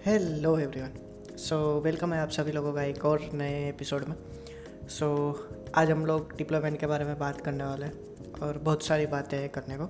Hello everyone. Welcome है आप सभी लोगों का एक और नए एपिसोड में। सो आज हम लोग डिप्लोयमेंट के बारे में बात करने वाले हैं और बहुत सारी बातें हैं करने को।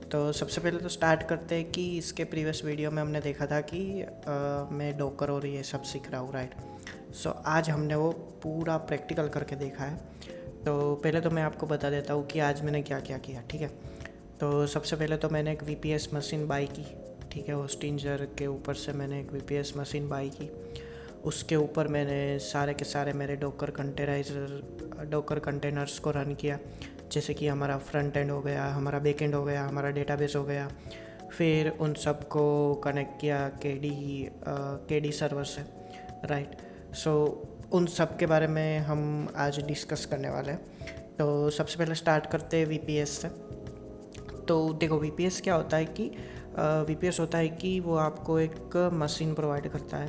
तो सबसे पहले तो स्टार्ट करते हैं कि इसके प्रीवियस वीडियो में हमने देखा था कि मैं डॉकर और ये सब सीख रहा हूँ, राइट। आज हमने वो पूरा प्रैक्टिकल करके देखा है। तो पहले तो मैं आपको बता देता हूँ कि आज मैंने क्या क्या किया, ठीक है। तो सबसे पहले तो मैंने एक वीपीएस मशीन बाई की, ठीक है। होस्टिंजर के ऊपर से मैंने एक वीपीएस मशीन बाई की। उसके ऊपर मैंने सारे के सारे मेरे डोकर कंटेनर्स को रन किया, जैसे कि हमारा फ्रंट एंड हो गया, हमारा बैक एंड हो गया, हमारा डेटाबेस हो गया। फिर उन सब को कनेक्ट किया केडी सर्वर से, राइट। सो उन सब के बारे में हम आज डिस्कस करने वाले हैं। तो सबसे पहले स्टार्ट करते हैं वीपीएस से। तो देखो, वीपीएस क्या होता है कि वीपीएस होता है कि वो आपको एक मशीन प्रोवाइड करता है,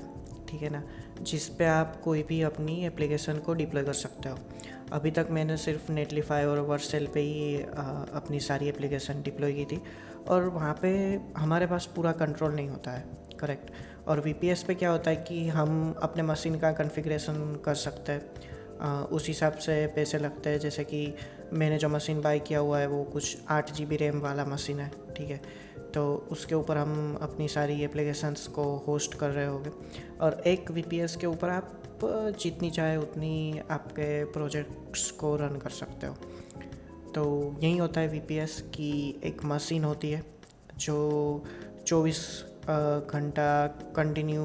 ठीक है ना, जिस पे आप कोई भी अपनी एप्लीकेशन को डिप्लॉय कर सकते हो। अभी तक मैंने सिर्फ नेटलीफाई और वर्सेल पे ही अपनी सारी एप्लीकेशन डिप्लॉय की थी, और वहाँ पे हमारे पास पूरा कंट्रोल नहीं होता है, करेक्ट। और वीपीएस पे क्या होता है कि हम अपने मशीन का कॉन्फ़िगरेशन कर सकते हैं, उस हिसाब से पैसे लगते हैं। जैसे कि मैंने जो मशीन बाई किया हुआ है वो कुछ 8 GB रैम वाला मशीन है, ठीक है। तो उसके ऊपर हम अपनी सारी एप्लीकेशंस को होस्ट कर रहे होंगे, और एक वीपीएस के ऊपर आप जितनी चाहे उतनी आपके प्रोजेक्ट्स को रन कर सकते हो। तो यही होता है वीपीएस की एक मशीन होती है जो 24 घंटा कंटिन्यू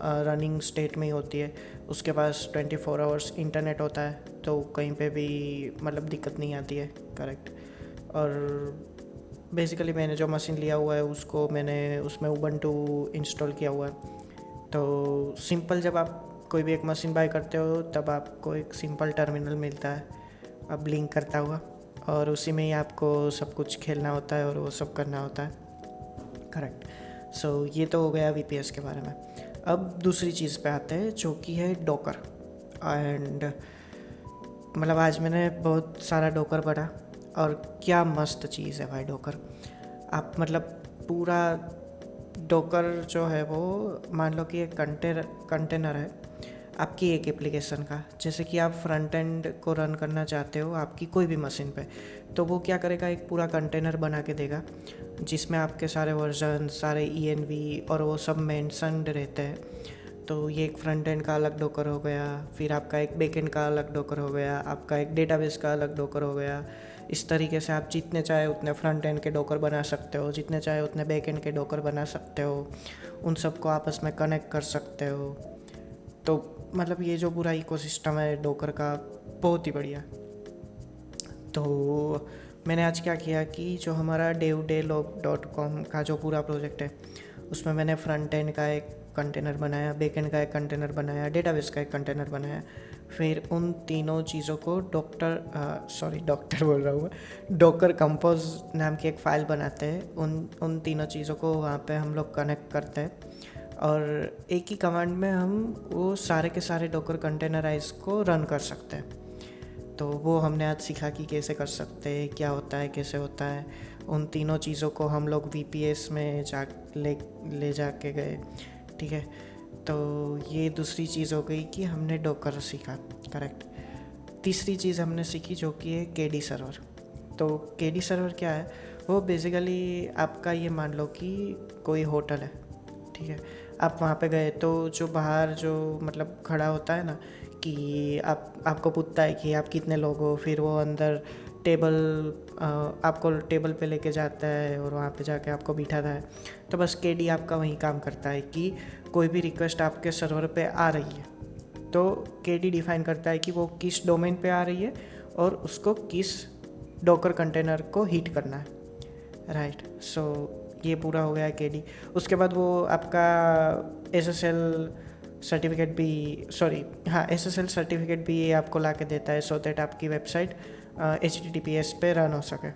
रनिंग स्टेट में ही होती है। उसके पास 24 आवर्स इंटरनेट होता है, तो कहीं पे भी मतलब दिक्कत नहीं आती है, करेक्ट। और बेसिकली मैंने जो मशीन लिया हुआ है उसको मैंने उसमें उबंटू इंस्टॉल किया हुआ है। तो सिंपल, जब आप कोई भी एक मशीन बाय करते हो तब आपको एक सिंपल टर्मिनल मिलता है, अब लिंक करता हुआ, और उसी में ही आपको सब कुछ खेलना होता है और वो सब करना होता है, करेक्ट। ये तो हो गया वीपीएस के बारे में। अब दूसरी चीज़ पे आते हैं जो कि है डॉकर। एंड मतलब आज मैंने बहुत सारा डॉकर पढ़ा, और क्या मस्त चीज़ है भाई डॉकर। आप मतलब पूरा डॉकर जो है वो मान लो कि एक कंटेनर है आपकी एक एप्लीकेशन का। जैसे कि आप फ्रंट एंड को रन करना चाहते हो आपकी कोई भी मशीन पे, तो वो क्या करेगा, एक पूरा कंटेनर बना के देगा जिसमें आपके सारे वर्जन, सारे ईएनवी और वो सब मेंशन्ड रहते हैं। तो ये एक फ्रंट एंड का अलग डॉकर हो गया, फिर आपका एक बैक एंड का अलग डॉकर हो गया, आपका एक डेटाबेस का अलग डॉकर हो गया। इस तरीके से आप जितने चाहे उतने फ्रंट एंड के डॉकर बना सकते हो, जितने चाहे उतने बैक एंड के डॉकर बना सकते हो, उन सबको आपस में कनेक्ट कर सकते हो। तो मतलब ये जो पूरा इकोसिस्टम है डॉकर का, बहुत ही बढ़िया। तो मैंने आज क्या किया कि जो हमारा devdelog.com का जो पूरा प्रोजेक्ट है उसमें मैंने फ्रंट एंड का एक कंटेनर बनाया, बैक एंड का एक कंटेनर बनाया, डेटाबेस का एक कंटेनर बनाया। फिर उन तीनों चीज़ों को डॉक्टर बोल रहा हूँ मैं, डॉकर कंपोज नाम की एक फ़ाइल बनाते हैं। उन तीनों चीज़ों को वहाँ पे हम लोग कनेक्ट करते हैं, और एक ही कमांड में हम वो सारे के सारे डॉकर कंटेनराइज को रन कर सकते हैं। तो वो हमने आज सीखा कि कैसे कर सकते हैं, क्या होता है, कैसे होता है। उन तीनों चीज़ों को हम लोग वीपीएस में ले जा के गए, ठीक है। तो ये दूसरी चीज़ हो गई कि हमने डॉकर सीखा, करेक्ट। तीसरी चीज़ हमने सीखी जो कि है केडी सर्वर। तो केडी सर्वर क्या है, वो बेसिकली आपका ये मान लो कि कोई होटल है, ठीक है। आप वहाँ पे गए तो जो बाहर जो मतलब खड़ा होता है ना, कि आपको पूछता है कि आप कितने लोग हो, फिर वो अंदर टेबल आपको टेबल पे लेके जाता है और वहाँ पे जाके आपको बिठाता है। तो बस केडी आपका वही काम करता है कि कोई भी रिक्वेस्ट आपके सर्वर पे आ रही है तो केडी डिफाइन करता है कि वो किस डोमेन पे आ रही है और उसको किस डॉकर कंटेनर को हिट करना है, राइट। ये पूरा हो गया केडी। उसके बाद वो आपका एसएसएल सर्टिफिकेट भी एसएसएल सर्टिफिकेट भी ये आपको ला के देता है, सो दैट आपकी वेबसाइट HTTPS पे रन हो सके।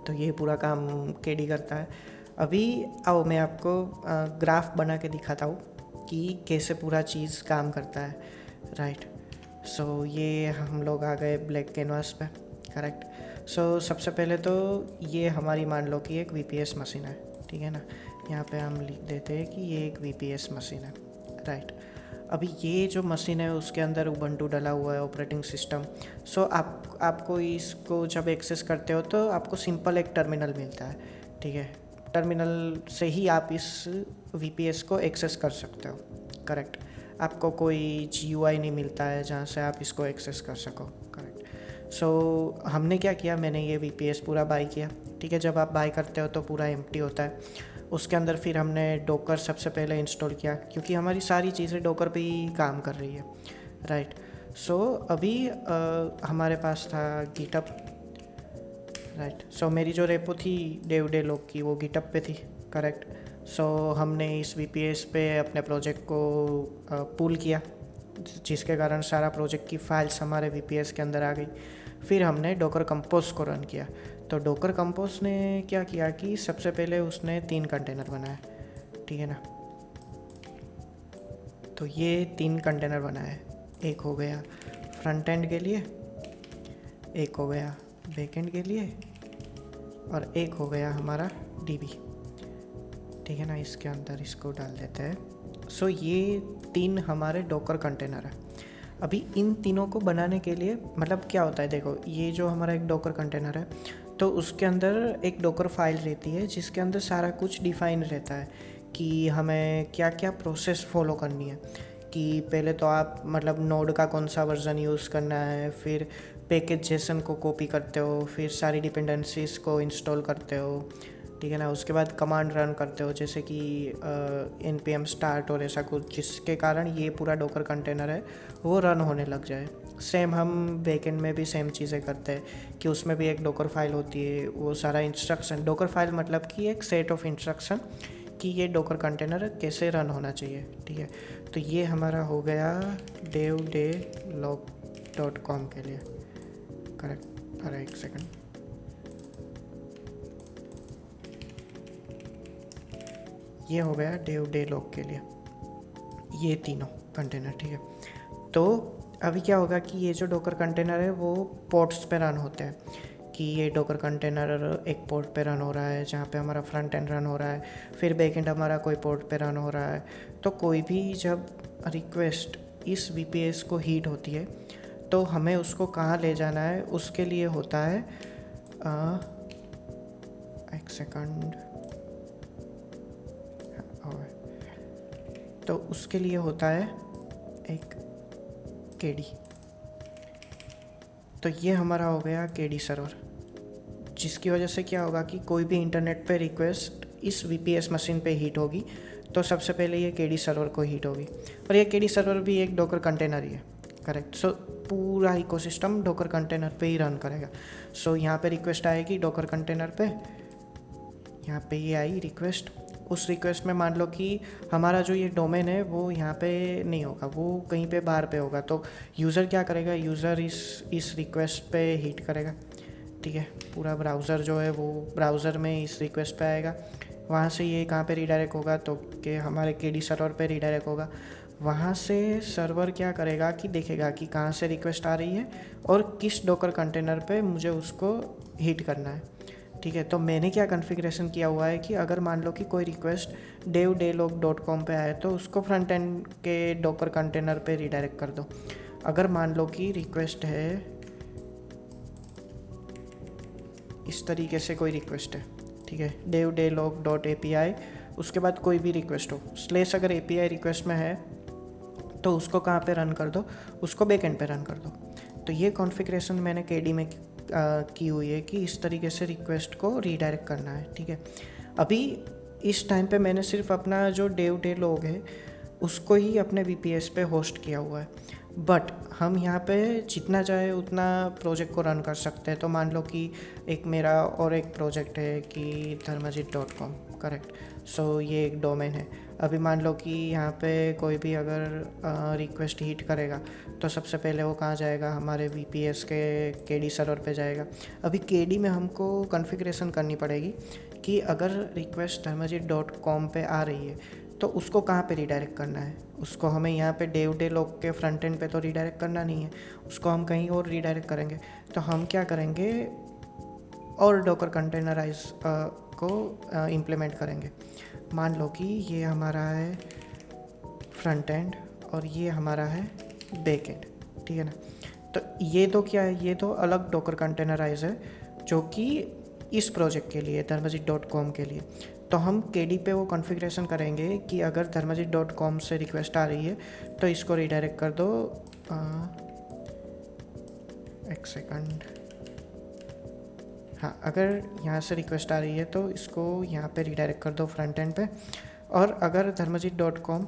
तो ये पूरा काम केडी करता है। अभी आओ मैं आपको ग्राफ बना के दिखाता हूँ कि कैसे पूरा चीज़ काम करता है, राइट। ये हम लोग आ गए ब्लैक कैनवास पे, करेक्ट। सबसे पहले तो ये हमारी मान लो कि एक वीपीएस मशीन है, ठीक है ना। यहाँ पे हम लिख देते हैं कि ये एक VPS मशीन है, राइट। अभी ये जो मशीन है उसके अंदर उबंटू डला हुआ है, ऑपरेटिंग सिस्टम। सो आपको इसको जब एक्सेस करते हो तो आपको सिंपल एक टर्मिनल मिलता है, ठीक है। टर्मिनल से ही आप इस VPS को एक्सेस कर सकते हो, करेक्ट। आपको कोई GUI नहीं मिलता है जहाँ से आप इसको एक्सेस कर सको, करेक्ट। सो हमने क्या किया, मैंने ये VPS पूरा बाय किया, ठीक है। जब आप बाय करते हो तो पूरा एम्प्टी होता है। उसके अंदर फिर हमने डोकर सबसे पहले इंस्टॉल किया, क्योंकि हमारी सारी चीज़ें डोकर पे ही काम कर रही है, राइट। सो अभी हमारे पास था गिटअप, राइट। सो मेरी जो रेपो थी डेवडेलॉग की वो गिटअप पे थी, करेक्ट। सो हमने इस VPS पे अपने प्रोजेक्ट को पुल किया, जिसके कारण सारा प्रोजेक्ट की फाइल्स हमारे VPS के अंदर आ गई। फिर हमने डोकर कंपोज को रन किया। तो डोकर कंपोज ने क्या किया कि सबसे पहले उसने 3 कंटेनर बनाए, ठीक है ना। तो ये 3 कंटेनर बनाए, एक हो गया फ्रंट एंड के लिए, एक हो गया बैक एंड के लिए, और एक हो गया हमारा DB, ठीक है ना। इसके अंदर इसको डाल देते हैं। सो ये 3 हमारे डोकर कंटेनर है। अभी इन तीनों को बनाने के लिए मतलब क्या होता है, देखो ये जो हमारा एक डोकर कंटेनर है तो उसके अंदर एक डोकर फाइल रहती है जिसके अंदर सारा कुछ डिफाइन रहता है कि हमें क्या क्या प्रोसेस फॉलो करनी है। कि पहले तो आप मतलब नोड का कौन सा वर्जन यूज़ करना है, फिर पैकेज जेसन को कॉपी करते हो, फिर सारी डिपेंडेंसीज को इंस्टॉल करते हो, ठीक है ना। उसके बाद कमांड रन करते हो जैसे कि npm स्टार्ट और ऐसा कुछ, जिसके कारण ये पूरा डोकर कंटेनर है वो रन होने लग जाए। सेम हम बैकएंड में भी सेम चीज़ें करते हैं कि उसमें भी एक डोकर फाइल होती है, वो सारा इंस्ट्रक्शन, डोकर फाइल मतलब कि एक सेट ऑफ इंस्ट्रक्शन कि ये डोकर कंटेनर कैसे रन होना चाहिए, ठीक है। तो ये हमारा हो गया devdelog.com के लिए, करेक्ट। अरे एक सेकंड, ये हो गया devdelog के लिए, ये तीनों कंटेनर, ठीक है। तो अभी क्या होगा कि ये जो डोकर कंटेनर है वो पोर्ट्स पे रन होते हैं, कि ये डोकर कंटेनर एक पोर्ट पे रन हो रहा है जहाँ पे हमारा फ्रंट एंड रन हो रहा है, फिर बैक एंड हमारा कोई पोर्ट पे रन हो रहा है। तो कोई भी जब रिक्वेस्ट इस VPS को हीट होती है तो हमें उसको कहाँ ले जाना है, उसके लिए होता है एक सेकंड, तो उसके लिए होता है एक KD। तो ये हमारा हो गया KD सर्वर, जिसकी वजह से क्या होगा कि कोई भी इंटरनेट पे रिक्वेस्ट इस VPS मशीन पे हीट होगी तो सबसे पहले ये KD सर्वर को हीट होगी, और ये KD सर्वर भी एक डोकर कंटेनर ही है, करेक्ट। सो पूरा इकोसिस्टम डोकर कंटेनर पे ही रन करेगा। सो यहाँ पे रिक्वेस्ट आएगी डोकर कंटेनर पे, यहाँ पे ये आई रिक्वेस्ट। उस रिक्वेस्ट में मान लो कि हमारा जो ये डोमेन है वो यहाँ पे नहीं होगा, वो कहीं पे बाहर पे होगा। तो यूज़र क्या करेगा, यूज़र इस रिक्वेस्ट पे हिट करेगा, ठीक है। पूरा ब्राउज़र जो है वो ब्राउज़र में इस रिक्वेस्ट पे आएगा, वहाँ से ये कहाँ पे रिडायरेक्ट होगा तो कि हमारे KD सर्वर पे रिडायरेक्ट होगा। वहाँ से सर्वर क्या करेगा कि देखेगा कि कहाँ से रिक्वेस्ट आ रही है और किस डोकर कंटेनर पे मुझे उसको हिट करना है, ठीक है। तो मैंने क्या कॉन्फ़िगरेशन किया हुआ है कि अगर मान लो कि कोई रिक्वेस्ट devdelog.com पे आए तो उसको फ्रंट एंड के डोकर कंटेनर पे रिडायरेक्ट कर दो। अगर मान लो कि रिक्वेस्ट है इस तरीके से, कोई रिक्वेस्ट है, ठीक है, devdelog.api, उसके बाद कोई भी रिक्वेस्ट हो स्लेस, अगर API रिक्वेस्ट में है तो उसको कहाँ पे रन कर दो, उसको बैकएंड पे रन कर दो। तो ये कॉन्फ़िगरेशन मैंने KD में की हुई है कि इस तरीके से रिक्वेस्ट को रीडायरेक्ट करना है, ठीक है। अभी इस टाइम पे मैंने सिर्फ अपना जो devdelog है उसको ही अपने VPS पे होस्ट किया हुआ है, बट हम यहाँ पे जितना चाहे उतना प्रोजेक्ट को रन कर सकते हैं। तो मान लो कि एक मेरा और एक प्रोजेक्ट है कि dharmajit.com, करेक्ट। सो ये एक डोमेन है। अभी मान लो कि यहाँ पे कोई भी अगर रिक्वेस्ट हिट करेगा तो सबसे पहले वो कहाँ जाएगा, हमारे VPS के KD सर्वर पे जाएगा। अभी KD में हमको कॉन्फ़िगरेशन करनी पड़ेगी कि अगर रिक्वेस्ट dharmajit.com पे आ रही है तो उसको कहाँ पे रिडायरेक्ट करना है। उसको हमें यहाँ पे devdelog के फ्रंट एंड पे तो रिडायरेक्ट करना नहीं है, उसको हम कहीं और रिडायरेक्ट करेंगे। तो हम क्या करेंगे, और डोकर कंटेनराइज को इम्प्लीमेंट करेंगे। मान लो कि ये हमारा है फ्रंट एंड और ये हमारा है बैक एंड, ठीक है ना। तो ये तो क्या है, ये तो अलग डॉकर कंटेनराइज है जो कि इस प्रोजेक्ट के लिए धर्मजीत.com के लिए। तो हम KD पे वो कॉन्फ़िगरेशन करेंगे कि अगर धर्मजीत.com से रिक्वेस्ट आ रही है तो इसको रिडायरेक्ट कर दो। एक सेकंड, हाँ, अगर यहाँ से रिक्वेस्ट आ रही है तो इसको यहाँ पे रिडायरेक्ट कर दो फ्रंट एंड पे। और अगर धर्मजीत.com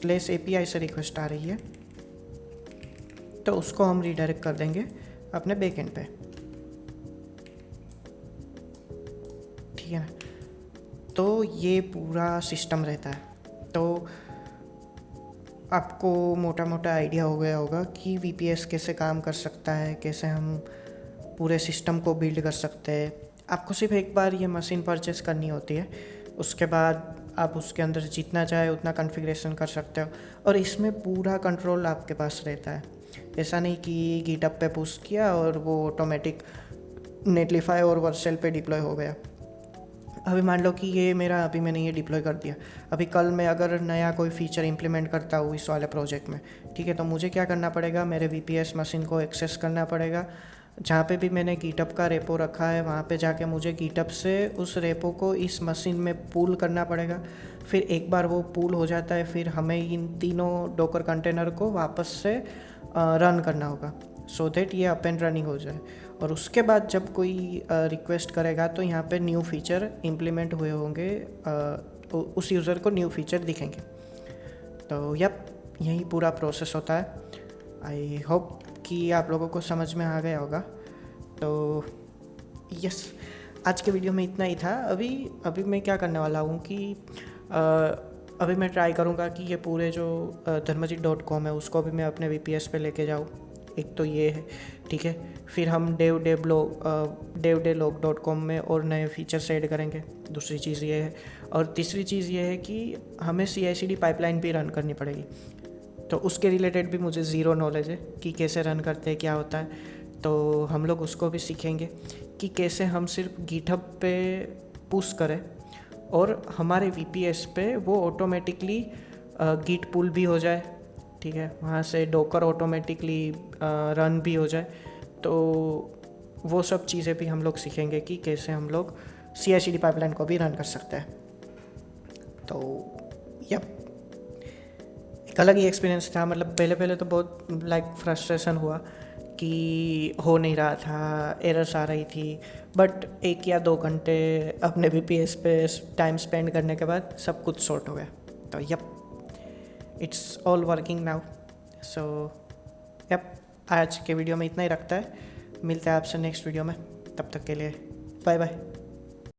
/API से रिक्वेस्ट आ रही है तो उसको हम रिडायरेक्ट कर देंगे अपने बैक एंड पे, ठीक है ना। तो ये पूरा सिस्टम रहता है। तो आपको मोटा मोटा आइडिया हो गया होगा कि VPS कैसे काम कर सकता है, कैसे हम पूरे सिस्टम को बिल्ड कर सकते हैं। आपको सिर्फ एक बार ये मशीन परचेस करनी होती है, उसके बाद आप उसके अंदर जितना चाहे उतना कॉन्फ़िगरेशन कर सकते हो और इसमें पूरा कंट्रोल आपके पास रहता है। ऐसा नहीं कि गिटहब पे पुश किया और वो ऑटोमेटिक नेटलिफाई और वर्सेल पे डिप्लॉय हो गया। अभी मान लो कि ये मेरा अभी मैंने ये डिप्लॉय कर दिया, अभी कल मैं अगर नया कोई फीचर इंप्लीमेंट करता हूँ इस वाले प्रोजेक्ट में, ठीक है, तो मुझे क्या करना पड़ेगा, मेरे VPS मशीन को एक्सेस करना पड़ेगा। जहाँ पे भी मैंने गिटहब का रेपो रखा है वहाँ पे जाके मुझे गिटहब से उस रेपो को इस मशीन में पूल करना पड़ेगा। फिर एक बार वो पूल हो जाता है फिर हमें इन तीनों डॉकर कंटेनर को वापस से रन करना होगा सो दैट ये अप एंड रनिंग हो जाए। और उसके बाद जब कोई रिक्वेस्ट करेगा तो यहाँ पे न्यू फीचर इम्प्लीमेंट हुए होंगे, उस यूज़र को न्यू फीचर दिखेंगे। तो यही पूरा प्रोसेस होता है। आई होप कि आप लोगों को समझ में आ गया होगा। तो यस, आज के वीडियो में इतना ही था। अभी मैं क्या करने वाला हूँ कि अभी मैं ट्राई करूँगा कि ये पूरे जो धर्मजीत.com है उसको भी मैं अपने VPS पे लेके जाऊँ। एक तो ये है, ठीक है। फिर हम devdelog.com में और नए फीचर्स ऐड करेंगे, दूसरी चीज़ ये है। और तीसरी चीज़ ये है कि हमें CI/CD पाइपलाइन भी रन करनी पड़ेगी। तो उसके रिलेटेड भी मुझे ज़ीरो नॉलेज है कि कैसे रन करते हैं, क्या होता है। तो हम लोग उसको भी सीखेंगे कि कैसे हम सिर्फ गिटहब पे पुश करें और हमारे VPS पे वो ऑटोमेटिकली गिट पुल भी हो जाए, ठीक है, वहाँ से डॉकर ऑटोमेटिकली रन भी हो जाए। तो वो सब चीज़ें भी हम लोग सीखेंगे कि कैसे हम लोग CI/CD पाइपलाइन को भी रन कर सकते हैं। तो एक अलग ही एक्सपीरियंस था। मतलब पहले तो बहुत फ्रस्ट्रेशन हुआ कि हो नहीं रहा था, एरर्स आ रही थी, बट 1 या 2 घंटे अपने VPS पे टाइम स्पेंड करने के बाद सब कुछ सॉर्ट हो गया। तो इट्स ऑल वर्किंग नाउ। सो आज के वीडियो में इतना ही रखता है। मिलते हैं आपसे नेक्स्ट वीडियो में, तब तक के लिए बाय बाय।